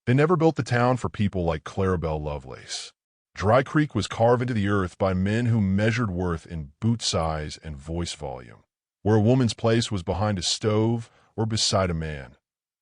They never built the town for people like Clarabelle Lovelace. Dry Creek was carved into the earth by men who measured worth in boot size and voice volume, where a woman's place was behind a stove or beside a man,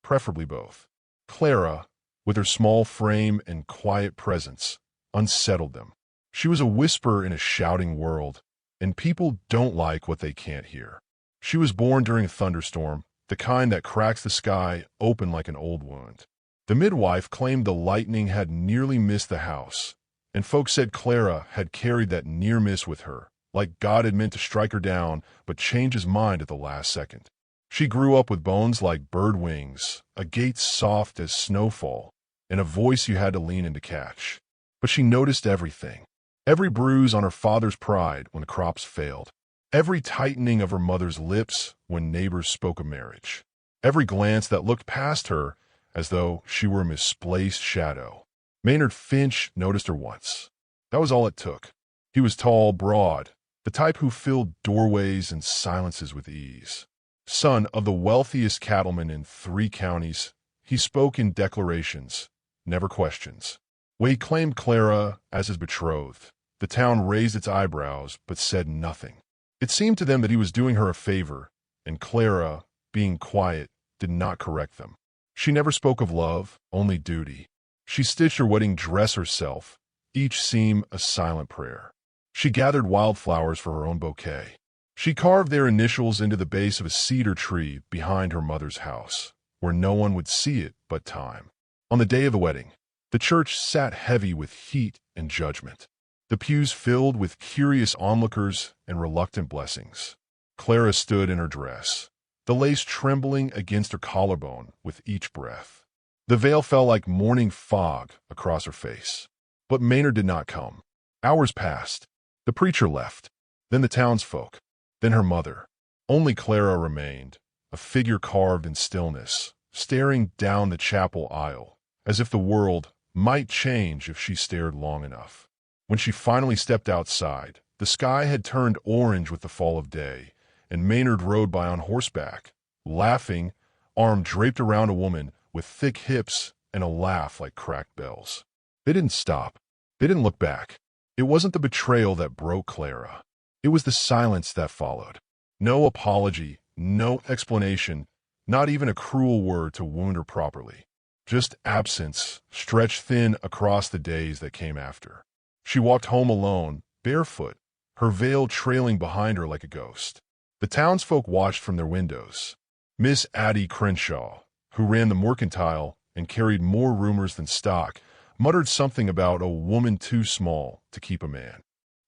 preferably both. Clara, with her small frame and quiet presence, unsettled them. She was a whisper in a shouting world, and people don't like what they can't hear. She was born during a thunderstorm, the kind that cracks the sky open like an old wound. The midwife claimed the lightning had nearly missed the house, and folks said Clara had carried that near miss with her, like God had meant to strike her down but change his mind at the last second. She grew up with bones like bird wings, a gait soft as snowfall, and a voice you had to lean in to catch. But she noticed everything. Every bruise on her father's pride when crops failed. Every tightening of her mother's lips when neighbors spoke of marriage. Every glance that looked past her as though she were a misplaced shadow. Maynard Finch noticed her once. That was all it took. He was tall, broad, the type who filled doorways and silences with ease. Son of the wealthiest cattleman in 3 counties, he spoke in declarations, never questions. When he claimed Clara as his betrothed, the town raised its eyebrows but said nothing. It seemed to them that he was doing her a favor, and Clara, being quiet, did not correct them. She never spoke of love, only duty. She stitched her wedding dress herself, each seam a silent prayer. She gathered wildflowers for her own bouquet. She carved their initials into the base of a cedar tree behind her mother's house, where no one would see it but time. On the day of the wedding, the church sat heavy with heat and judgment. The pews filled with curious onlookers and reluctant blessings. Clara stood in her dress, the lace trembling against her collarbone with each breath. The veil fell like morning fog across her face. But Maynard did not come. Hours passed. The preacher left, then the townsfolk, then her mother. Only Clara remained, a figure carved in stillness, staring down the chapel aisle, as if the world might change if she stared long enough. When she finally stepped outside, the sky had turned orange with the fall of day, and Maynard rode by on horseback, laughing, arm draped around a woman with thick hips and a laugh like cracked bells. They didn't stop. They didn't look back. It wasn't the betrayal that broke Clara. It was the silence that followed. No apology, no explanation, not even a cruel word to wound her properly. Just absence, stretched thin across the days that came after. She walked home alone, barefoot, her veil trailing behind her like a ghost. The townsfolk watched from their windows. Miss Addie Crenshaw, who ran the mercantile and carried more rumors than stock, muttered something about a woman too small to keep a man.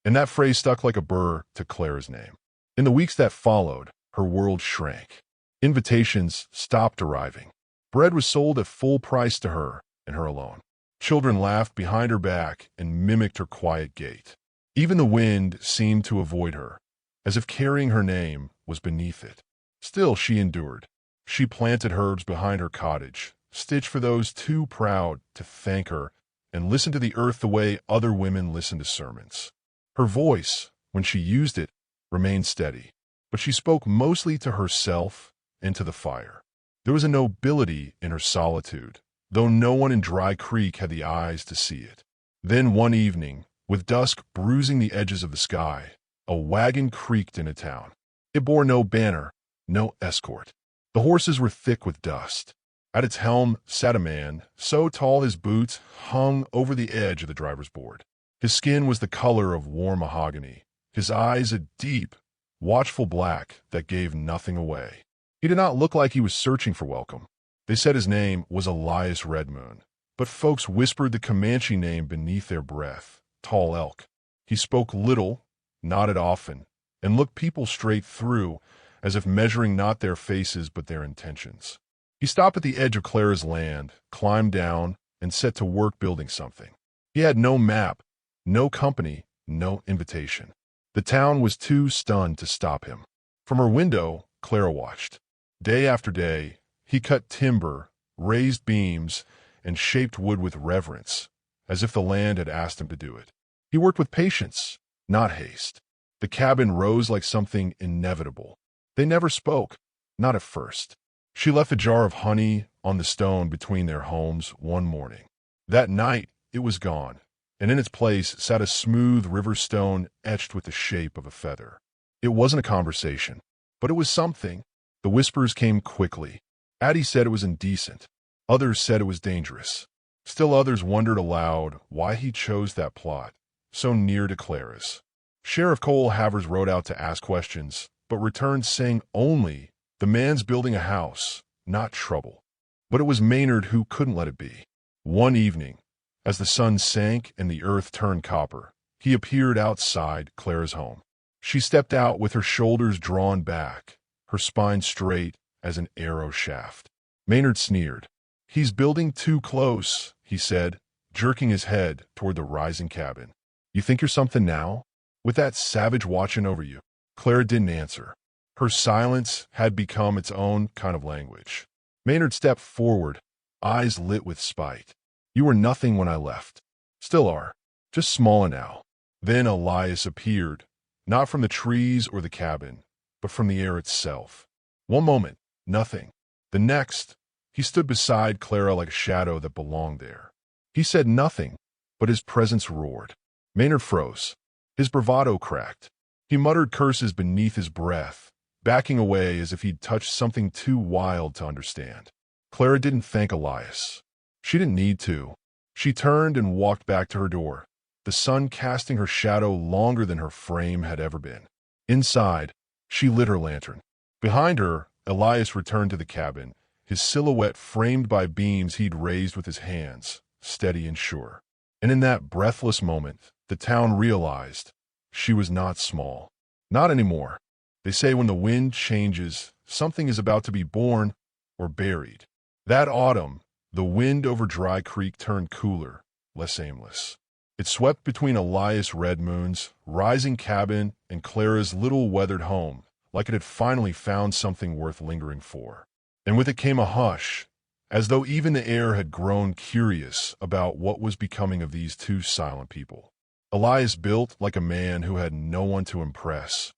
And that phrase stuck like a burr to Clara's name. In the weeks that followed, her world shrank. Invitations stopped arriving. Bread was sold at full price to her and her alone. Children laughed behind her back and mimicked her quiet gait. Even the wind seemed to avoid her, as if carrying her name was beneath it. Still she endured. She planted herbs behind her cottage, stitched for those too proud to thank her, and listened to the earth the way other women listen to sermons. Her voice, when she used it, remained steady, but she spoke mostly to herself and to the fire. There was a nobility in her solitude, though no one in Dry Creek had the eyes to see it. Then one evening, with dusk bruising the edges of the sky, a wagon creaked into town. It bore no banner, no escort. The horses were thick with dust. At its helm sat a man, so tall his boots hung over the edge of the driver's board. His skin was the color of warm mahogany, his eyes a deep, watchful black that gave nothing away. He did not look like he was searching for welcome. They said his name was Elias Redmoon, but folks whispered the Comanche name beneath their breath, Tall Elk. He spoke little, nodded often, and looked people straight through, as if measuring not their faces but their intentions. He stopped at the edge of Clara's land, climbed down, and set to work building something. He had no map, no company, no invitation. The town was too stunned to stop him. From her window, Clara watched. Day after day, he cut timber, raised beams, and shaped wood with reverence, as if the land had asked him to do it. He worked with patience, not haste. The cabin rose like something inevitable. They never spoke, not at first. She left a jar of honey, on the stone between their homes one morning. That night, it was gone, and in its place sat a smooth river stone etched with the shape of a feather. It wasn't a conversation, but it was something. The whispers came quickly. Addie said it was indecent. Others said it was dangerous. Still others wondered aloud why he chose that plot, so near to Clara's. Sheriff Cole Havers rode out to ask questions, but returned saying only, "The man's building a house, not trouble." But it was Maynard who couldn't let it be. One evening, as the sun sank and the earth turned copper, he appeared outside Clara's home. She stepped out with her shoulders drawn back, her spine straight as an arrow shaft. Maynard sneered. "He's building too close," he said, jerking his head toward the rising cabin. "You think you're something now? With that savage watching over you?" Clara didn't answer. Her silence had become its own kind of language. Maynard stepped forward, eyes lit with spite. "You were nothing when I left. Still are. Just smaller now." Then Elias appeared, not from the trees or the cabin, but from the air itself. One moment, nothing. The next, he stood beside Clara like a shadow that belonged there. He said nothing, but his presence roared. Maynard froze. His bravado cracked. He muttered curses beneath his breath, backing away as if he'd touched something too wild to understand. Clara didn't thank Elias. She didn't need to. She turned and walked back to her door, the sun casting her shadow longer than her frame had ever been. Inside, she lit her lantern. Behind her, Elias returned to the cabin, his silhouette framed by beams he'd raised with his hands, steady and sure. And in that breathless moment, the town realized she was not small. Not anymore. They say when the wind changes, something is about to be born or buried. That autumn, the wind over Dry Creek turned cooler, less aimless. It swept between Elias' red moons, rising cabin, and Clara's little weathered home, like it had finally found something worth lingering for. And with it came a hush, as though even the air had grown curious about what was becoming of these two silent people. Elias built like a man who had no one to impress,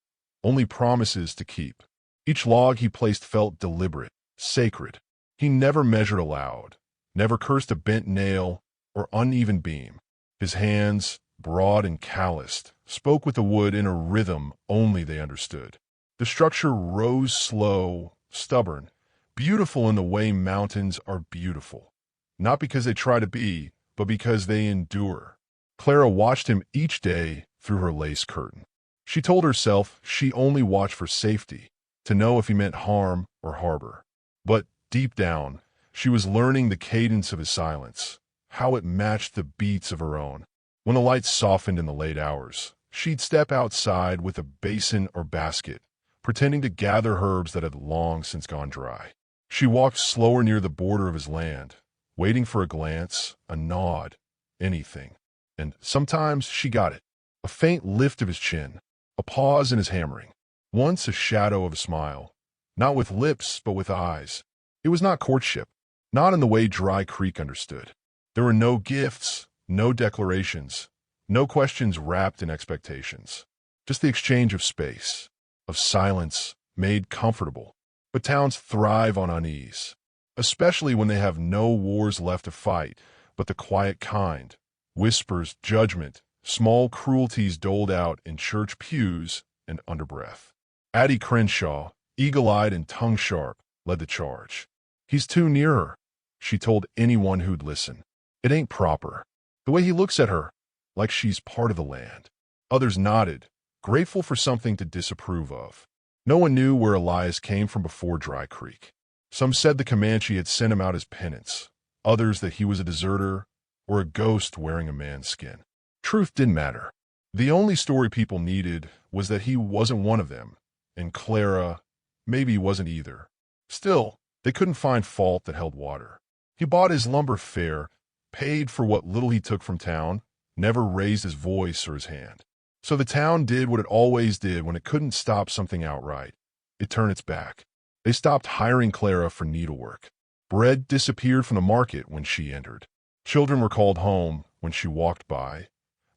only promises to keep. Each log he placed felt deliberate, sacred. He never measured aloud, never cursed a bent nail or uneven beam. His hands, broad and calloused, spoke with the wood in a rhythm only they understood. The structure rose slow, stubborn, beautiful in the way mountains are beautiful. Not because they try to be, but because they endure. Clara watched him each day through her lace curtain. She told herself she only watched for safety, to know if he meant harm or harbor. But deep down, she was learning the cadence of his silence, how it matched the beats of her own. When the lights softened in the late hours, she'd step outside with a basin or basket, pretending to gather herbs that had long since gone dry. She walked slower near the border of his land, waiting for a glance, a nod, anything. And sometimes she got it. A faint lift of his chin, a pause in his hammering. Once a shadow of a smile, not with lips but with eyes. It was not courtship, not in the way Dry Creek understood. There were no gifts, no declarations, no questions wrapped in expectations. Just the exchange of space, of silence made comfortable. But towns thrive on unease, especially when they have no wars left to fight, but the quiet kind. Whispers, judgment, small cruelties doled out in church pews and under breath. Addie Crenshaw, eagle-eyed and tongue-sharp, led the charge. "He's too near her," she told anyone who'd listen. "It ain't proper. The way he looks at her, like she's part of the land." Others nodded, grateful for something to disapprove of. No one knew where Elias came from before Dry Creek. Some said the Comanche had sent him out as penance, others that he was a deserter or a ghost wearing a man's skin. Truth didn't matter. The only story people needed was that he wasn't one of them, and Clara maybe wasn't either. Still, they couldn't find fault that held water. He bought his lumber fair, paid for what little he took from town, never raised his voice or his hand. So the town did what it always did when it couldn't stop something outright. It turned its back. They stopped hiring Clara for needlework. Bread disappeared from the market when she entered. Children were called home when she walked by,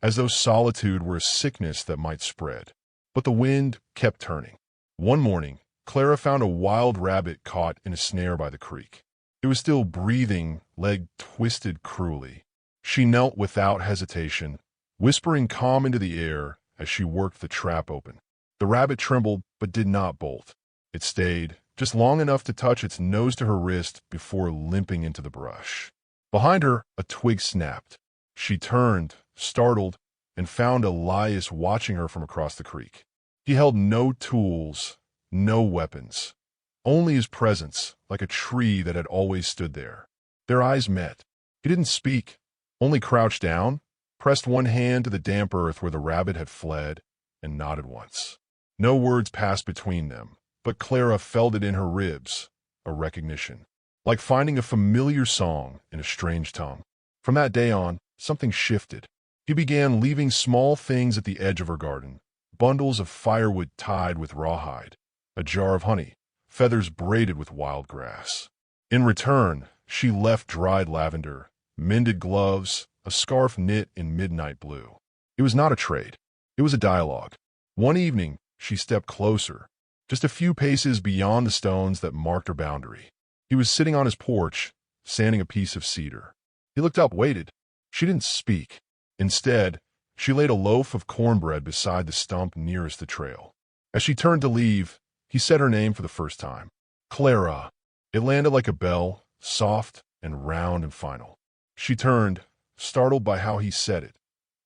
as though solitude were a sickness that might spread. But the wind kept turning. One morning, Clara found a wild rabbit caught in a snare by the creek. It was still breathing, leg twisted cruelly. She knelt without hesitation, whispering calm into the air as she worked the trap open. The rabbit trembled but did not bolt. It stayed, just long enough to touch its nose to her wrist before limping into the brush. Behind her, a twig snapped. She turned, startled, and found Elias watching her from across the creek. He held no tools, no weapons, only his presence, like a tree that had always stood there. Their eyes met. He didn't speak, only crouched down, pressed one hand to the damp earth where the rabbit had fled, and nodded once. No words passed between them, but Clara felt it in her ribs, a recognition, like finding a familiar song in a strange tongue. From that day on, something shifted. He began leaving small things at the edge of her garden, bundles of firewood tied with rawhide, a jar of honey, feathers braided with wild grass. In return, she left dried lavender, mended gloves, a scarf knit in midnight blue. It was not a trade. It was a dialogue. One evening, she stepped closer, just a few paces beyond the stones that marked her boundary. He was sitting on his porch, sanding a piece of cedar. He looked up, waited. She didn't speak. Instead, she laid a loaf of cornbread beside the stump nearest the trail. As she turned to leave, he said her name for the first time. Clara. It landed like a bell, soft and round and final. She turned, startled by how he said it,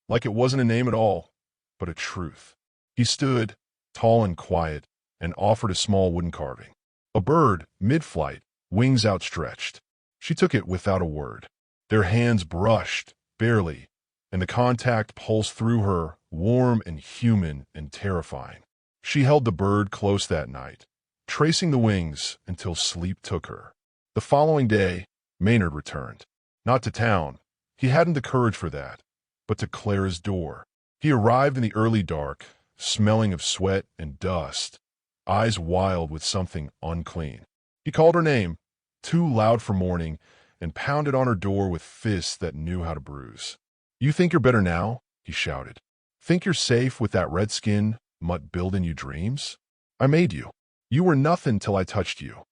like it wasn't a name at all, but a truth. He stood, tall and quiet, and offered a small wooden carving. A bird, mid-flight, wings outstretched. She took it without a word. Their hands brushed, barely, and the contact pulsed through her, warm and human and terrifying. She held the bird close that night, tracing the wings until sleep took her. The following day, Maynard returned. Not to town. He hadn't the courage for that, but to Clara's door. He arrived in the early dark, smelling of sweat and dust, eyes wild with something unclean. He called her name, too loud for morning, and pounded on her door with fists that knew how to bruise. "You think you're better now?" he shouted. "Think you're safe with that redskin mutt building you dreams? I made you. You were nothing till I touched you."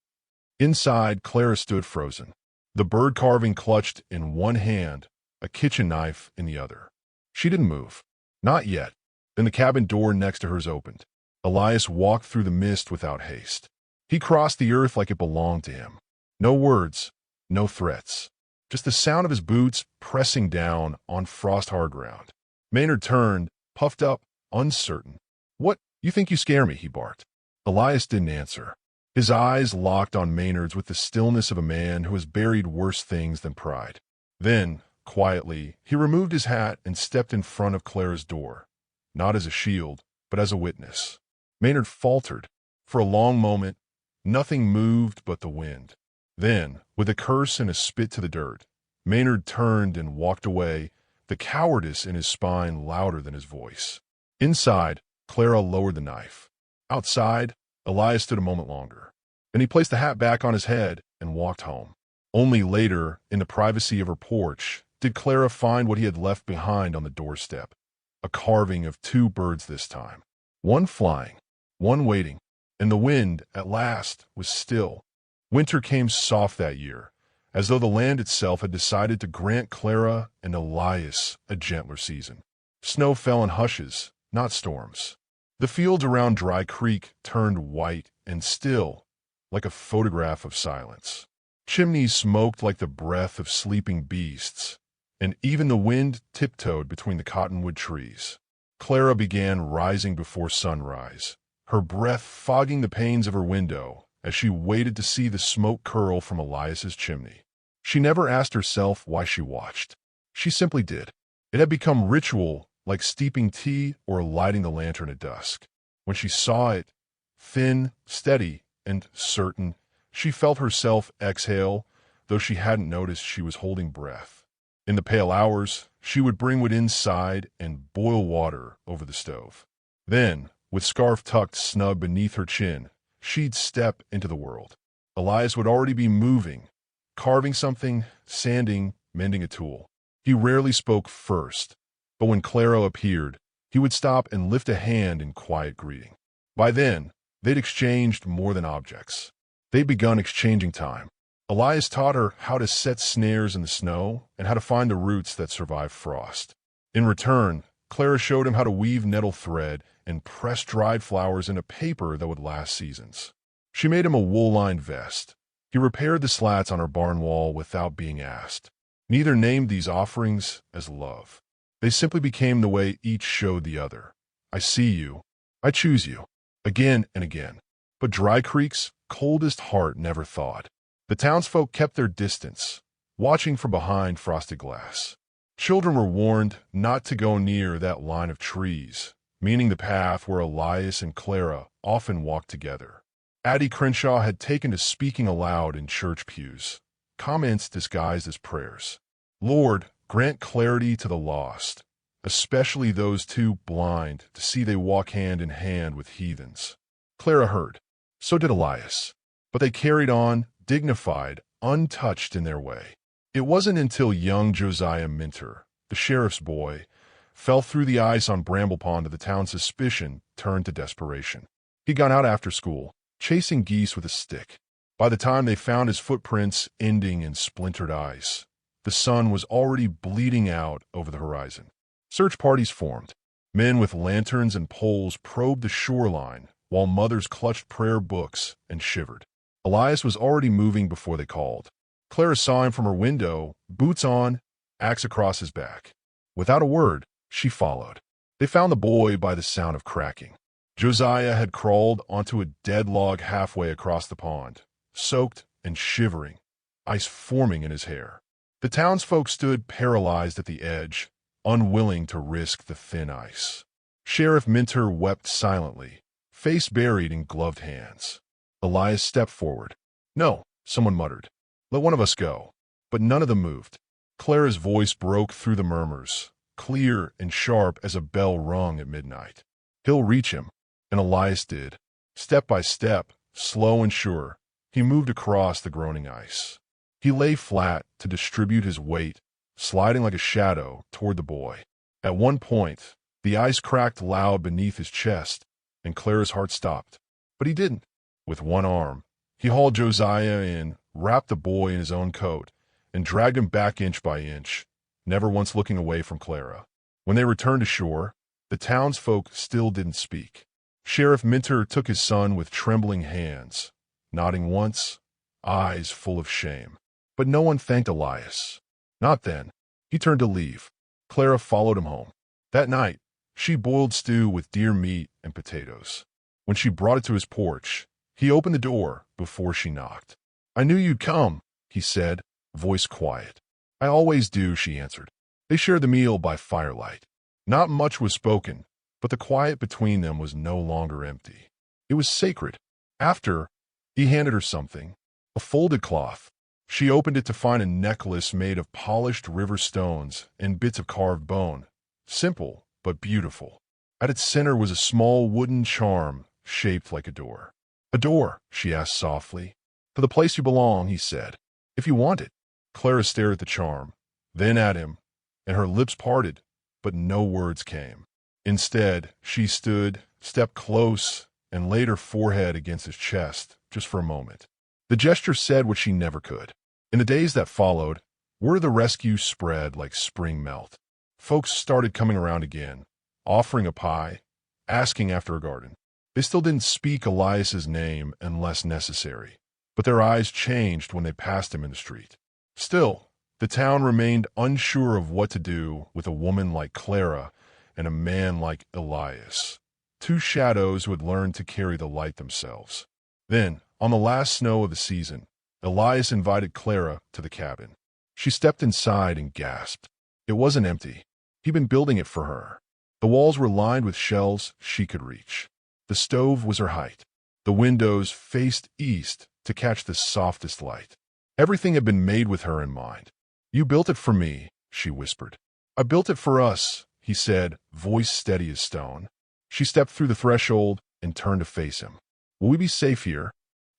Inside, Clara stood frozen, the bird carving clutched in one hand, a kitchen knife in the other. She didn't move. Not yet. Then the cabin door next to hers opened. Elias walked through the mist without haste. He crossed the earth like it belonged to him. No words, no threats. Just the sound of his boots pressing down on frost-hard ground. Maynard turned, puffed up, uncertain. "What? You think you scare me?" he barked. Elias didn't answer. His eyes locked on Maynard's with the stillness of a man who has buried worse things than pride. Then, quietly, he removed his hat and stepped in front of Clara's door, not as a shield, but as a witness. Maynard faltered. For a long moment, nothing moved but the wind. Then, with a curse and a spit to the dirt, Maynard turned and walked away, the cowardice in his spine louder than his voice. Inside, Clara lowered the knife. Outside, Elias stood a moment longer. Then he placed the hat back on his head and walked home. Only later, in the privacy of her porch, did Clara find what he had left behind on the doorstep. A carving of two birds this time. One flying, one waiting, and the wind, at last, was still. Winter came soft that year, as though the land itself had decided to grant Clara and Elias a gentler season. Snow fell in hushes, not storms. The fields around Dry Creek turned white and still, like a photograph of silence. Chimneys smoked like the breath of sleeping beasts, and even the wind tiptoed between the cottonwood trees. Clara began rising before sunrise, her breath fogging the panes of her window as she waited to see the smoke curl from Elias's chimney. She never asked herself why she watched. She simply did. It had become ritual, like steeping tea or lighting the lantern at dusk. When she saw it, thin, steady, and certain, she felt herself exhale, though she hadn't noticed she was holding breath. In the pale hours, she would bring wood inside and boil water over the stove. Then, with scarf tucked snug beneath her chin, she'd step into the world. Elias would already be moving, carving something, sanding, mending a tool. He rarely spoke first, but when Clara appeared, he would stop and lift a hand in quiet greeting. By then, they'd exchanged more than objects. They'd begun exchanging time. Elias taught her how to set snares in the snow and how to find the roots that survive frost. In return, Clara showed him how to weave nettle thread and press dried flowers into paper that would last seasons. She made him a wool-lined vest. He repaired the slats on her barn wall without being asked. Neither named these offerings as love. They simply became the way each showed the other. I see you. I choose you. Again and again. But Dry Creek's coldest heart never thawed. The townsfolk kept their distance, watching from behind frosted glass. Children were warned not to go near that line of trees, meaning the path where Elias and Clara often walked together. Addie Crenshaw had taken to speaking aloud in church pews, comments disguised as prayers. Lord, grant clarity to the lost, especially those too blind to see they walk hand in hand with heathens. Clara heard. So did Elias. But they carried on, dignified, untouched in their way. It wasn't until young Josiah Minter, the sheriff's boy, fell through the ice on Bramble Pond that the town's suspicion turned to desperation. He'd gone out after school, chasing geese with a stick. By the time they found his footprints ending in splintered ice, the sun was already bleeding out over the horizon. Search parties formed. Men with lanterns and poles probed the shoreline, while mothers clutched prayer books and shivered. Elias was already moving before they called. Clara saw him from her window, boots on, axe across his back. Without a word, she followed. They found the boy by the sound of cracking. Josiah had crawled onto a dead log halfway across the pond, soaked and shivering, ice forming in his hair. The townsfolk stood paralyzed at the edge, unwilling to risk the thin ice. Sheriff Minter wept silently, face buried in gloved hands. Elias stepped forward. No, someone muttered. Let one of us go. But none of them moved. Clara's voice broke through the murmurs, clear and sharp as a bell rung at midnight. He'll reach him. And Elias did. Step by step, slow and sure, he moved across the groaning ice. He lay flat to distribute his weight, sliding like a shadow toward the boy. At one point, the ice cracked loud beneath his chest, and Clara's heart stopped. But he didn't. With one arm, he hauled Josiah in, wrapped the boy in his own coat, and dragged him back inch by inch, never once looking away from Clara. When they returned to shore, the townsfolk still didn't speak. Sheriff Minter took his son with trembling hands, nodding once, eyes full of shame. But no one thanked Elias. Not then. He turned to leave. Clara followed him home. That night, she boiled stew with deer meat and potatoes. When she brought it to his porch, he opened the door before she knocked. I knew you'd come, he said, voice quiet. I always do, she answered. They shared the meal by firelight. Not much was spoken, but the quiet between them was no longer empty. It was sacred. After, he handed her something, a folded cloth. She opened it to find a necklace made of polished river stones and bits of carved bone, simple but beautiful. At its center was a small wooden charm shaped like a door. A door, she asked softly. To the place you belong, he said. If you want it. Clara stared at the charm, then at him, and her lips parted, but no words came. Instead, she stood, stepped close, and laid her forehead against his chest, just for a moment. The gesture said what she never could. In the days that followed, word of the rescue spread like spring melt. Folks started coming around again, offering a pie, asking after a garden. They still didn't speak Elias's name unless necessary, but their eyes changed when they passed him in the street. Still, the town remained unsure of what to do with a woman like Clara and a man like Elias, two shadows who had learned to carry the light themselves. Then, on the last snow of the season, Elias invited Clara to the cabin. She stepped inside and gasped. It wasn't empty. He'd been building it for her. The walls were lined with shelves she could reach. The stove was her height. The windows faced east to catch the softest light. Everything had been made with her in mind. You built it for me, she whispered. I built it for us, he said, voice steady as stone. She stepped through the threshold and turned to face him. Will we be safe here?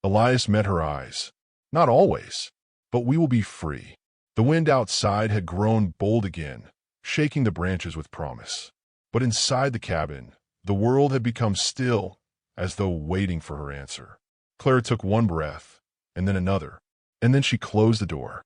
Elias met her eyes. Not always, but we will be free. The wind outside had grown bold again, shaking the branches with promise. But inside the cabin, the world had become still, as though waiting for her answer. Clara took one breath, and then another. And then she closed the door,